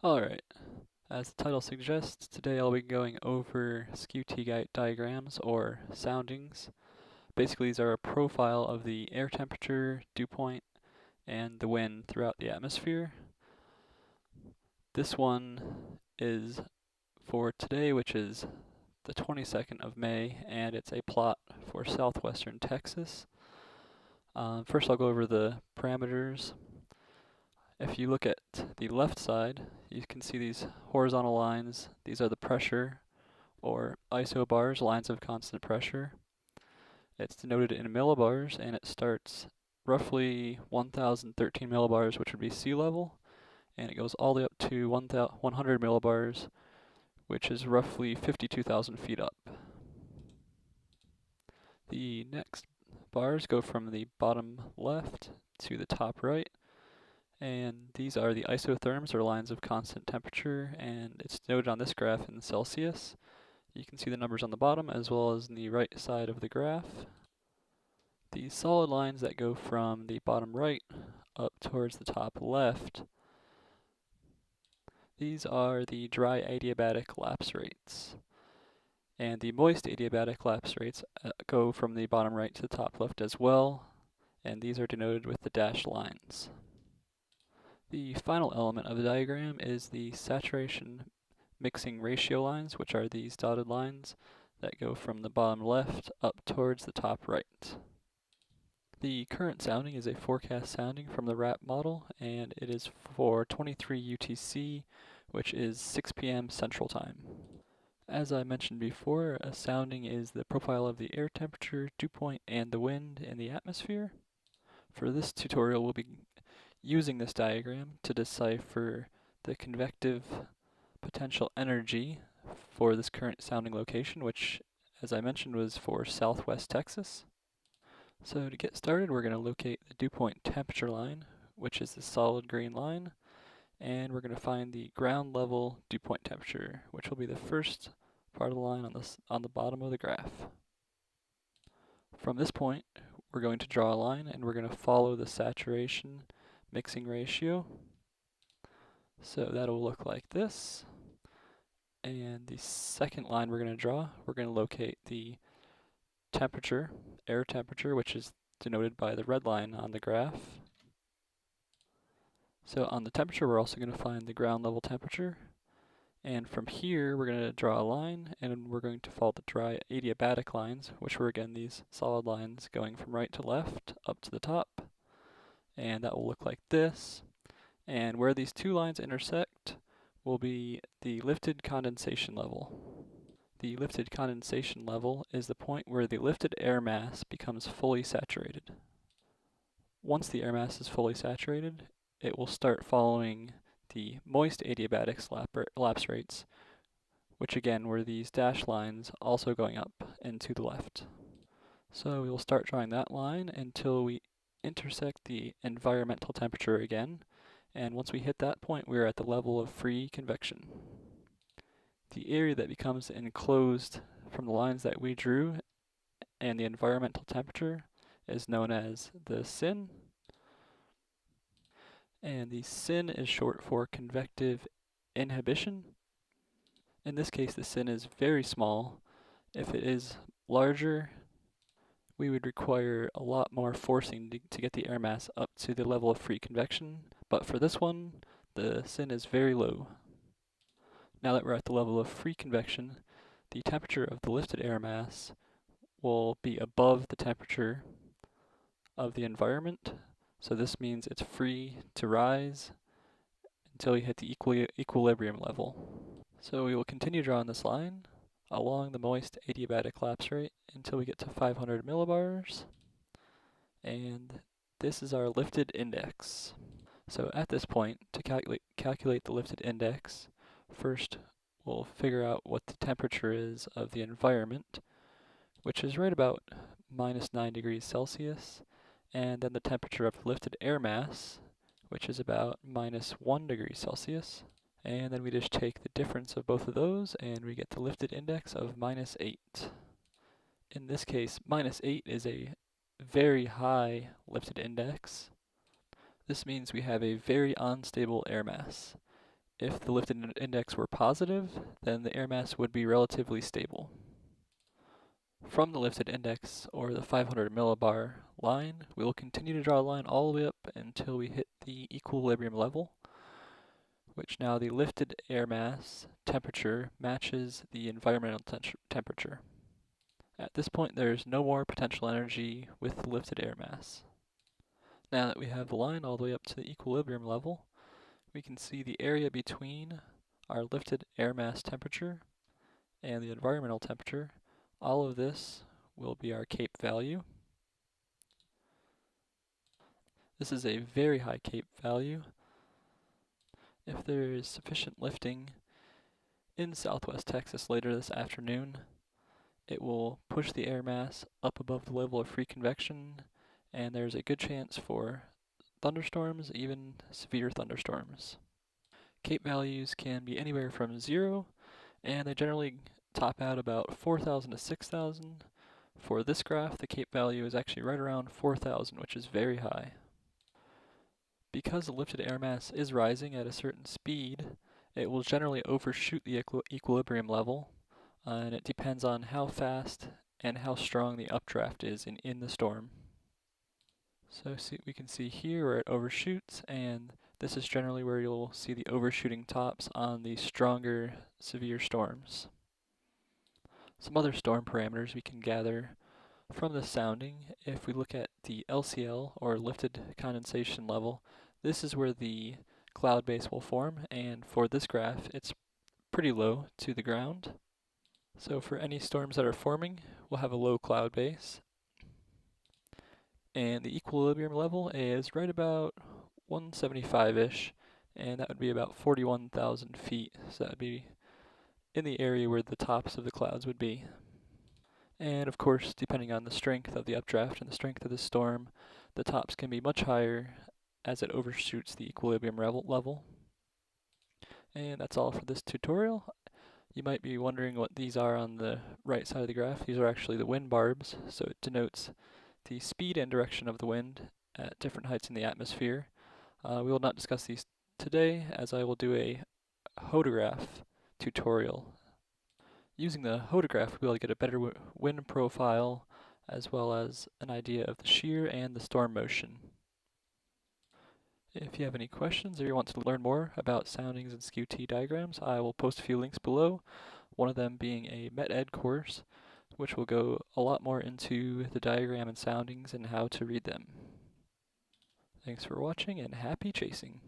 Alright, as the title suggests, today I'll be going over SkewT diagrams, or soundings. Basically, these are a profile of the air temperature, dew point, and the wind throughout the atmosphere. This one is for today, which is the 22nd of May, and it's a plot for southwestern Texas. First I'll go over the parameters. If you look at the left side, you can see these horizontal lines. These are the pressure, or isobars, lines of constant pressure. It's denoted in millibars, and it starts roughly 1013 millibars, which would be sea level, and it goes all the way up to 100 millibars, which is roughly 52,000 feet up. The next bars go from the bottom left to the top right, and these are the isotherms, or lines of constant temperature, and it's noted on this graph in Celsius. You can see the numbers on the bottom as well as in the right side of the graph. The solid lines that go from the bottom right up towards the top left, these are the dry adiabatic lapse rates. And the moist adiabatic lapse rates go from the bottom right to the top left as well, and these are denoted with the dashed lines. The final element of the diagram is the saturation mixing ratio lines, which are these dotted lines that go from the bottom left up towards the top right. The current sounding is a forecast sounding from the RAP model, and it is for 23 UTC, which is 6 p.m. Central Time. As I mentioned before, a sounding is the profile of the air temperature, dew point, and the wind in the atmosphere. For this tutorial, we'll be using this diagram to decipher the convective potential energy for this current sounding location, which, as I mentioned, was for southwest Texas. So to get started, we're going to locate the dew point temperature line, which is the solid green line, and we're going to find the ground level dew point temperature, which will be the first part of the line on the bottom of the graph. From this point, we're going to draw a line, and we're going to follow the saturation mixing ratio. So that'll look like this. And the second line we're going to draw, we're going to locate the temperature, air temperature, which is denoted by the red line on the graph. So on the temperature, we're also going to find the ground level temperature. And from here, we're going to draw a line, and we're going to follow the dry adiabatic lines, which were again these solid lines going from right to left up to the top. And that will look like this. And where these two lines intersect will be the lifted condensation level. The lifted condensation level is the point where the lifted air mass becomes fully saturated. Once the air mass is fully saturated, it will start following the moist adiabatic lapse rates, which again were these dashed lines also going up and to the left. So we will start drawing that line until we intersect the environmental temperature again, and once we hit that point, we're at the level of free convection. The area that becomes enclosed from the lines that we drew and the environmental temperature is known as the SIN. And the SIN is short for convective inhibition. In this case, the SIN is very small. If it is larger, we would require a lot more forcing to get the air mass up to the level of free convection. But for this one, the SIN is very low. Now that we're at the level of free convection, the temperature of the lifted air mass will be above the temperature of the environment. So this means it's free to rise until you hit the equilibrium level. So we will continue drawing this line along the moist adiabatic lapse rate until we get to 500 millibars. And this is our lifted index. So at this point, to calculate the lifted index, first we'll figure out what the temperature is of the environment, which is right about -9 degrees Celsius, and then the temperature of the lifted air mass, which is about -1 degree Celsius. And then we just take the difference of both of those, and we get the lifted index of -8. In this case, -8 is a very high lifted index. This means we have a very unstable air mass. If the lifted index were positive, then the air mass would be relatively stable. From the lifted index, or the 500 millibar line, we will continue to draw a line all the way up until we hit the equilibrium level, which now the lifted air mass temperature matches the environmental temperature. At this point, there's no more potential energy with the lifted air mass. Now that we have the line all the way up to the equilibrium level, we can see the area between our lifted air mass temperature and the environmental temperature. All of this will be our CAPE value. This is a very high CAPE value. If there is sufficient lifting in Southwest Texas later this afternoon, it will push the air mass up above the level of free convection, and there's a good chance for thunderstorms, even severe thunderstorms. CAPE values can be anywhere from 0, and they generally top out about 4,000 to 6,000. For this graph, the CAPE value is actually right around 4,000, which is very high. Because the lifted air mass is rising at a certain speed, it will generally overshoot the equilibrium level, and it depends on how fast and how strong the updraft is in the storm. So we can see here where it overshoots, and this is generally where you'll see the overshooting tops on the stronger, severe storms. Some other storm parameters we can gather from the sounding. If we look at the LCL, or lifted condensation level, this is where the cloud base will form, and for this graph, it's pretty low to the ground. So for any storms that are forming, we'll have a low cloud base. And the equilibrium level is right about 175-ish, and that would be about 41,000 feet. So that would be in the area where the tops of the clouds would be. And of course, depending on the strength of the updraft and the strength of the storm, the tops can be much higher as it overshoots the equilibrium level. And that's all for this tutorial. You might be wondering what these are on the right side of the graph. These are actually the wind barbs, so it denotes the speed and direction of the wind at different heights in the atmosphere. We will not discuss these today, as I will do a hodograph tutorial. Using the hodograph, we'll be able to get a better wind profile, as well as an idea of the shear and the storm motion. If you have any questions or you want to learn more about soundings and SkewT diagrams, I will post a few links below, one of them being a MET-Ed course, which will go a lot more into the diagram and soundings and how to read them. Thanks for watching, and happy chasing!